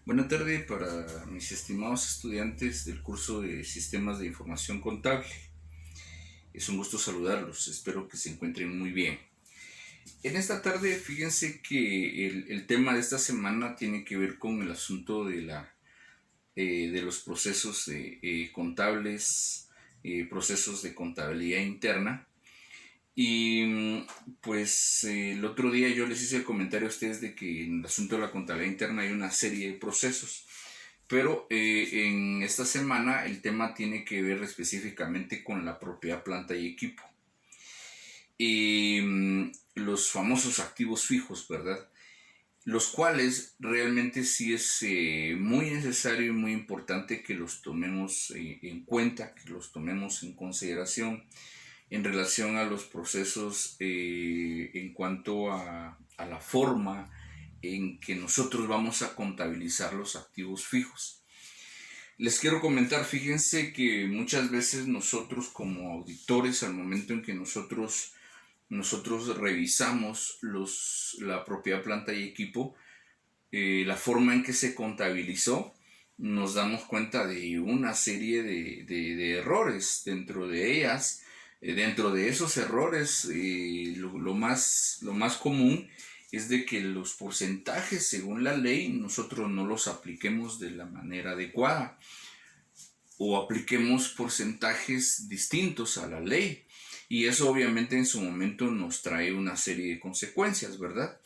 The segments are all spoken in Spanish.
Buenas tardes para mis estimados estudiantes del curso de Sistemas de Información Contable. Es un gusto saludarlos, espero que se encuentren muy bien. En esta tarde, fíjense que el tema de esta semana tiene que ver con el asunto de los procesos contables, procesos de contabilidad interna. Y pues el otro día yo les hice el comentario a ustedes de que en el asunto de la contabilidad interna hay una serie de procesos. Pero en esta semana el tema tiene que ver específicamente con la propiedad, planta y equipo. Y los famosos activos fijos, ¿verdad? Los cuales realmente sí es muy necesario y muy importante que los tomemos en cuenta, que los tomemos en consideración en relación a los procesos en cuanto a la forma en que nosotros vamos a contabilizar los activos fijos. Les quiero comentar, fíjense que muchas veces nosotros como auditores, al momento en que nosotros revisamos la propiedad, planta y equipo, la forma en que se contabilizó, nos damos cuenta de una serie de errores dentro de ellas. Dentro de esos errores, lo más común es de que los porcentajes, según la ley, nosotros no los apliquemos de la manera adecuada o apliquemos porcentajes distintos a la ley. Y eso obviamente en su momento nos trae una serie de consecuencias, ¿verdad?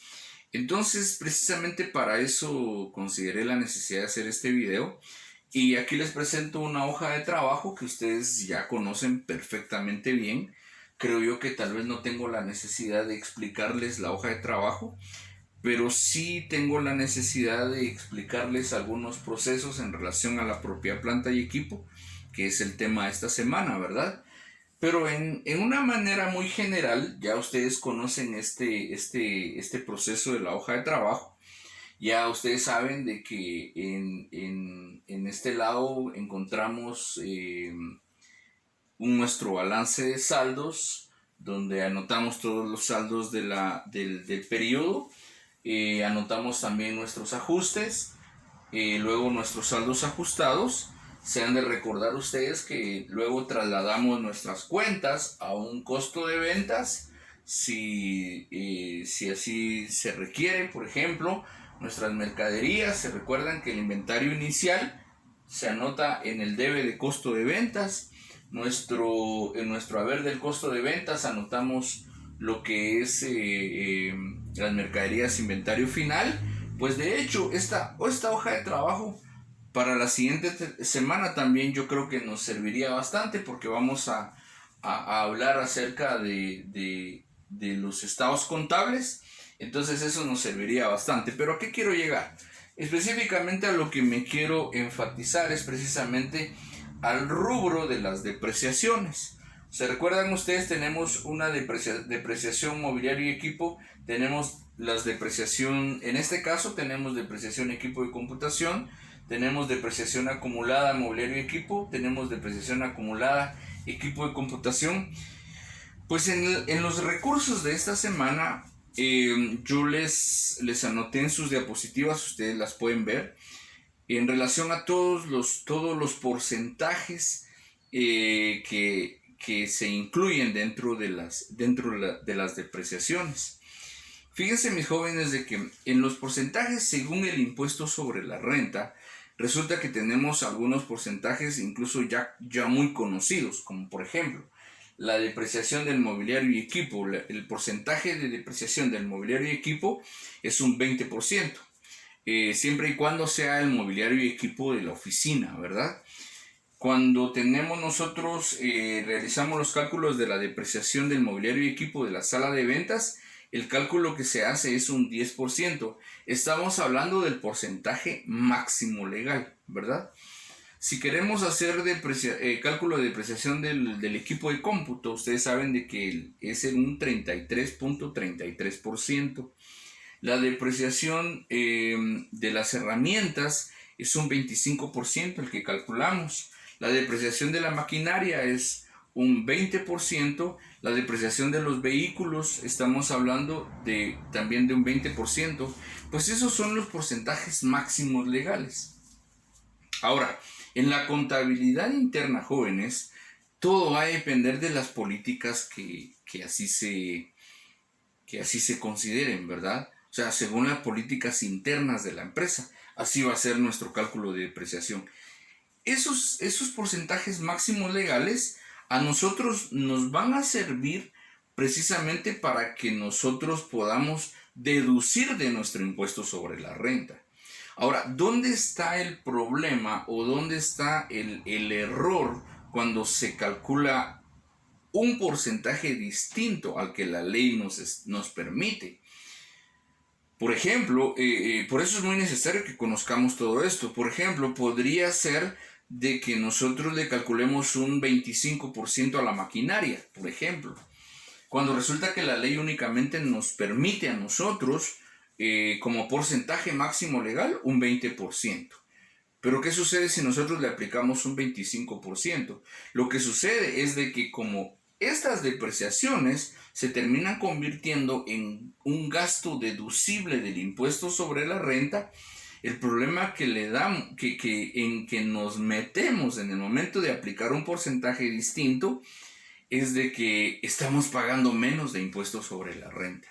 Entonces, precisamente para eso consideré la necesidad de hacer este video. Y aquí les presento una hoja de trabajo que ustedes ya conocen perfectamente bien. Creo yo que tal vez no tengo la necesidad de explicarles la hoja de trabajo, pero sí tengo la necesidad de explicarles algunos procesos en relación a la propia planta y equipo, que es el tema de esta semana, ¿verdad? Pero en una manera muy general, ya ustedes conocen este proceso de la hoja de trabajo. Ya ustedes saben de que en este lado encontramos nuestro balance de saldos, donde anotamos todos los saldos del periodo. Anotamos también nuestros ajustes, luego nuestros saldos ajustados. Se han de recordar ustedes que luego trasladamos nuestras cuentas a un costo de ventas, si así se requiere. Por ejemplo, nuestras mercaderías, se recuerdan que el inventario inicial se anota en el debe de costo de ventas. En nuestro haber del costo de ventas anotamos lo que es las mercaderías inventario final. Pues de hecho esta hoja de trabajo para la siguiente semana también yo creo que nos serviría bastante, porque vamos a hablar acerca de los estados contables. Entonces eso nos serviría bastante. Pero ¿a qué quiero llegar? Específicamente a lo que me quiero enfatizar es precisamente al rubro de las depreciaciones. ¿Se recuerdan ustedes? Tenemos una depreciación mobiliario y equipo, tenemos las depreciación, en este caso tenemos depreciación equipo de computación, tenemos depreciación acumulada mobiliario y equipo, tenemos depreciación acumulada equipo de computación. Pues en los recursos de esta semana yo les anoté en sus diapositivas, ustedes las pueden ver, en relación a todos los porcentajes que se incluyen dentro de las depreciaciones. Fíjense, mis jóvenes, de que en los porcentajes según el impuesto sobre la renta, resulta que tenemos algunos porcentajes incluso ya muy conocidos, como por ejemplo la depreciación del mobiliario y equipo. El porcentaje de depreciación del mobiliario y equipo es un 20%. Siempre y cuando sea el mobiliario y equipo de la oficina, ¿verdad? Cuando realizamos los cálculos de la depreciación del mobiliario y equipo de la sala de ventas, el cálculo que se hace es un 10%. Estamos hablando del porcentaje máximo legal, ¿verdad? Si queremos hacer cálculo de depreciación del equipo de cómputo, ustedes saben de que es en un 33.33%. La depreciación de las herramientas es un 25% el que calculamos. La depreciación de la maquinaria es un 20%, la depreciación de los vehículos estamos hablando también de un 20%, pues esos son los porcentajes máximos legales. Ahora, en la contabilidad interna, jóvenes, todo va a depender de las políticas que así se consideren, ¿verdad? O sea, según las políticas internas de la empresa, así va a ser nuestro cálculo de depreciación. Esos porcentajes máximos legales a nosotros nos van a servir precisamente para que nosotros podamos deducir de nuestro impuesto sobre la renta. Ahora, ¿dónde está el problema o dónde está el error cuando se calcula un porcentaje distinto al que la ley nos permite? Por ejemplo, por eso es muy necesario que conozcamos todo esto. Por ejemplo, podría ser de que nosotros le calculemos un 25% a la maquinaria, por ejemplo, cuando resulta que la ley únicamente nos permite a nosotros, como porcentaje máximo legal, un 20%. Pero ¿qué sucede si nosotros le aplicamos un 25%? Lo que sucede es de que como estas depreciaciones se terminan convirtiendo en un gasto deducible del impuesto sobre la renta, el problema que le damos, en que nos metemos en el momento de aplicar un porcentaje distinto, es de que estamos pagando menos de impuestos sobre la renta.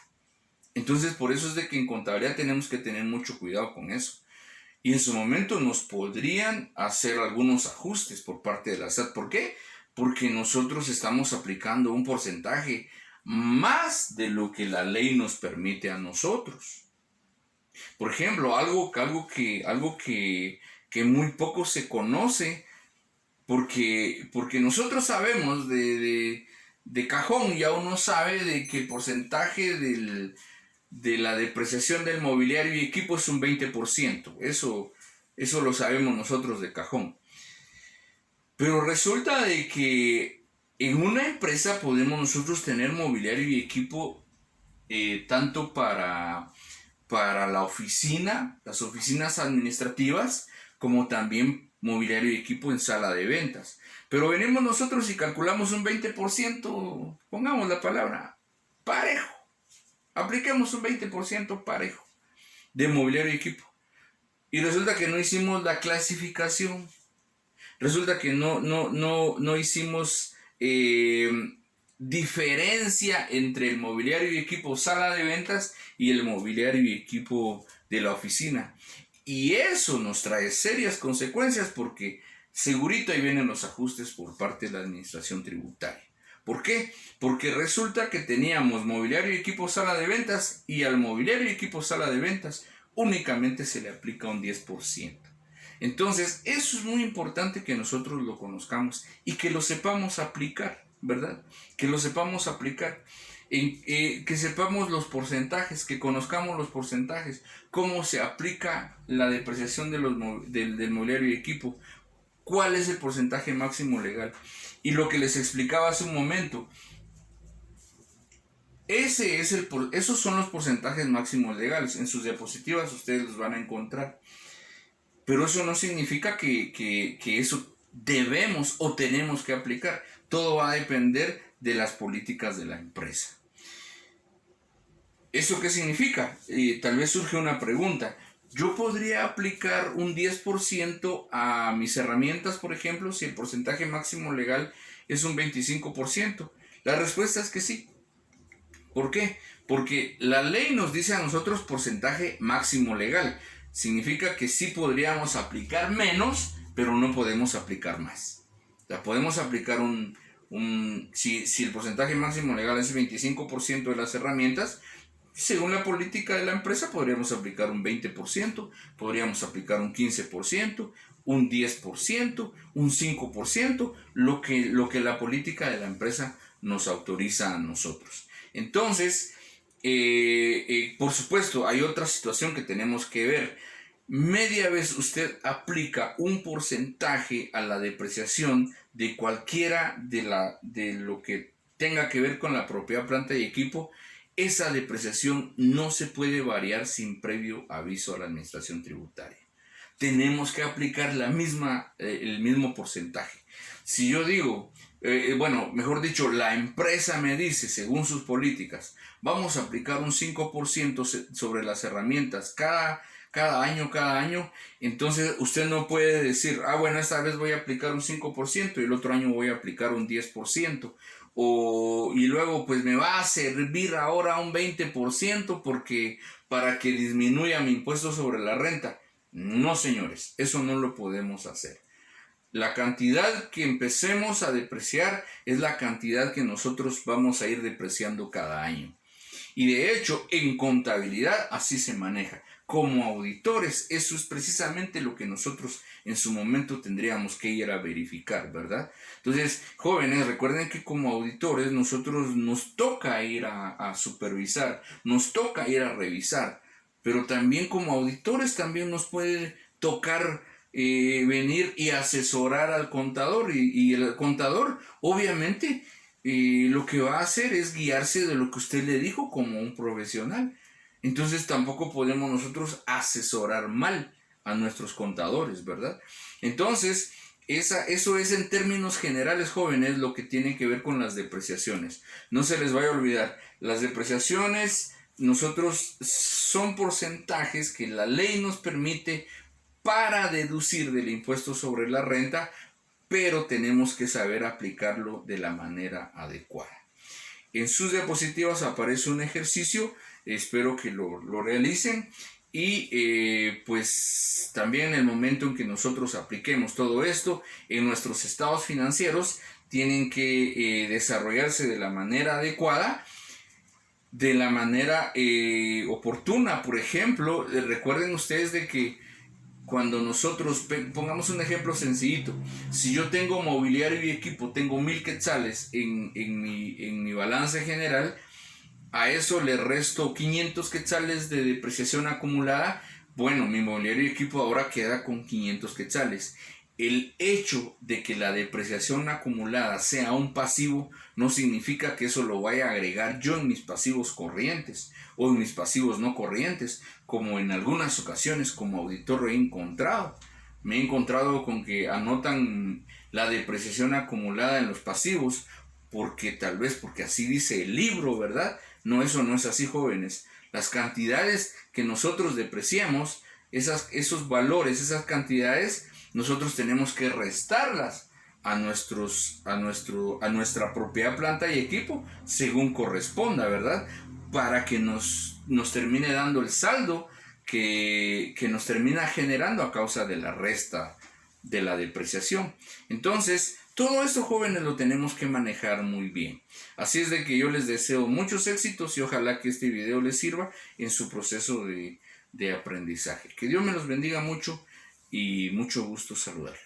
Entonces, por eso es de que en contabilidad tenemos que tener mucho cuidado con eso. Y en su momento nos podrían hacer algunos ajustes por parte de la SAT. ¿Por qué? Porque nosotros estamos aplicando un porcentaje más de lo que la ley nos permite a nosotros. Por ejemplo, algo que muy poco se conoce, porque nosotros sabemos de cajón, ya uno sabe de que el porcentaje de la depreciación del mobiliario y equipo es un 20%. Eso lo sabemos nosotros de cajón. Pero resulta de que en una empresa podemos nosotros tener mobiliario y equipo tanto para la oficina, las oficinas administrativas, como también mobiliario y equipo en sala de ventas. Pero venimos nosotros y calculamos un 20%, pongamos la palabra, parejo. Apliquemos un 20% parejo de mobiliario y equipo. Y resulta que no hicimos la clasificación. Resulta que no hicimos diferencia entre el mobiliario y equipo sala de ventas y el mobiliario y equipo de la oficina. Y eso nos trae serias consecuencias porque segurito ahí vienen los ajustes por parte de la administración tributaria. ¿Por qué? Porque resulta que teníamos mobiliario y equipo sala de ventas y al mobiliario y equipo sala de ventas únicamente se le aplica un 10%. Entonces, eso es muy importante que nosotros lo conozcamos y que lo sepamos aplicar, ¿verdad? Que lo sepamos aplicar, que sepamos los porcentajes, que conozcamos los porcentajes, cómo se aplica la depreciación del mobiliario y equipo, cuál es el porcentaje máximo legal. Y lo que les explicaba hace un momento, esos son los porcentajes máximos legales. En sus diapositivas ustedes los van a encontrar. Pero eso no significa que eso debemos o tenemos que aplicar. Todo va a depender de las políticas de la empresa. ¿Eso qué significa? Tal vez surge una pregunta. ¿Yo podría aplicar un 10% a mis herramientas, por ejemplo, si el porcentaje máximo legal es un 25%? La respuesta es que sí. ¿Por qué? Porque la ley nos dice a nosotros porcentaje máximo legal. Significa que sí podríamos aplicar menos, pero no podemos aplicar más. O sea, podemos aplicar si el porcentaje máximo legal es el 25% de las herramientas, según la política de la empresa podríamos aplicar un 20%, podríamos aplicar un 15%, un 10%, un 5%, lo que la política de la empresa nos autoriza a nosotros. Entonces, por supuesto, hay otra situación que tenemos que ver. Media vez usted aplica un porcentaje a la depreciación de cualquiera de lo que tenga que ver con la propiedad, planta y equipo, esa depreciación no se puede variar sin previo aviso a la administración tributaria. tenemos que aplicar el mismo porcentaje. Si yo digo, mejor dicho, la empresa me dice, según sus políticas, vamos a aplicar un 5% sobre las herramientas cada año, entonces usted no puede decir, bueno, esta vez voy a aplicar un 5% y el otro año voy a aplicar un 10%. Y luego pues me va a servir ahora un 20% porque para que disminuya mi impuesto sobre la renta. No, señores, eso no lo podemos hacer. La cantidad que empecemos a depreciar es la cantidad que nosotros vamos a ir depreciando cada año. Y de hecho, en contabilidad así se maneja. Como auditores, eso es precisamente lo que nosotros en su momento tendríamos que ir a verificar, ¿verdad? Entonces, jóvenes, recuerden que como auditores nosotros nos toca ir a supervisar, nos toca ir a revisar, pero también como auditores también nos puede tocar venir y asesorar al contador y el contador obviamente lo que va a hacer es guiarse de lo que usted le dijo como un profesional. Entonces tampoco podemos nosotros asesorar mal a nuestros contadores, ¿verdad? Entonces, eso es en términos generales, jóvenes, lo que tiene que ver con las depreciaciones. No se les vaya a olvidar, las depreciaciones nosotros son porcentajes que la ley nos permite para deducir del impuesto sobre la renta, pero tenemos que saber aplicarlo de la manera adecuada. En sus diapositivas aparece un ejercicio, espero que lo realicen y pues también en el momento en que nosotros apliquemos todo esto en nuestros estados financieros tienen que desarrollarse de la manera adecuada, de la manera oportuna. Por ejemplo, recuerden ustedes de que cuando nosotros, pongamos un ejemplo sencillito, si yo tengo mobiliario y equipo, tengo 1000 quetzales en mi balance general, a eso le resto 500 quetzales de depreciación acumulada, bueno, mi mobiliario y equipo ahora queda con 500 quetzales. El hecho de que la depreciación acumulada sea un pasivo no significa que eso lo vaya a agregar yo en mis pasivos corrientes o en mis pasivos no corrientes, como en algunas ocasiones como auditor he encontrado. Me he encontrado con que anotan la depreciación acumulada en los pasivos porque tal vez porque así dice el libro, ¿verdad? No, eso no es así, jóvenes. Las cantidades que nosotros depreciamos, esos valores, esas cantidades, nosotros tenemos que restarlas a nuestra propia planta y equipo según corresponda, ¿verdad? Para que nos termine dando el saldo que nos termina generando a causa de la resta de la depreciación. Entonces, todo esto, jóvenes, lo tenemos que manejar muy bien. Así es de que yo les deseo muchos éxitos y ojalá que este video les sirva en su proceso de aprendizaje. Que Dios me los bendiga mucho y mucho gusto saludarlos.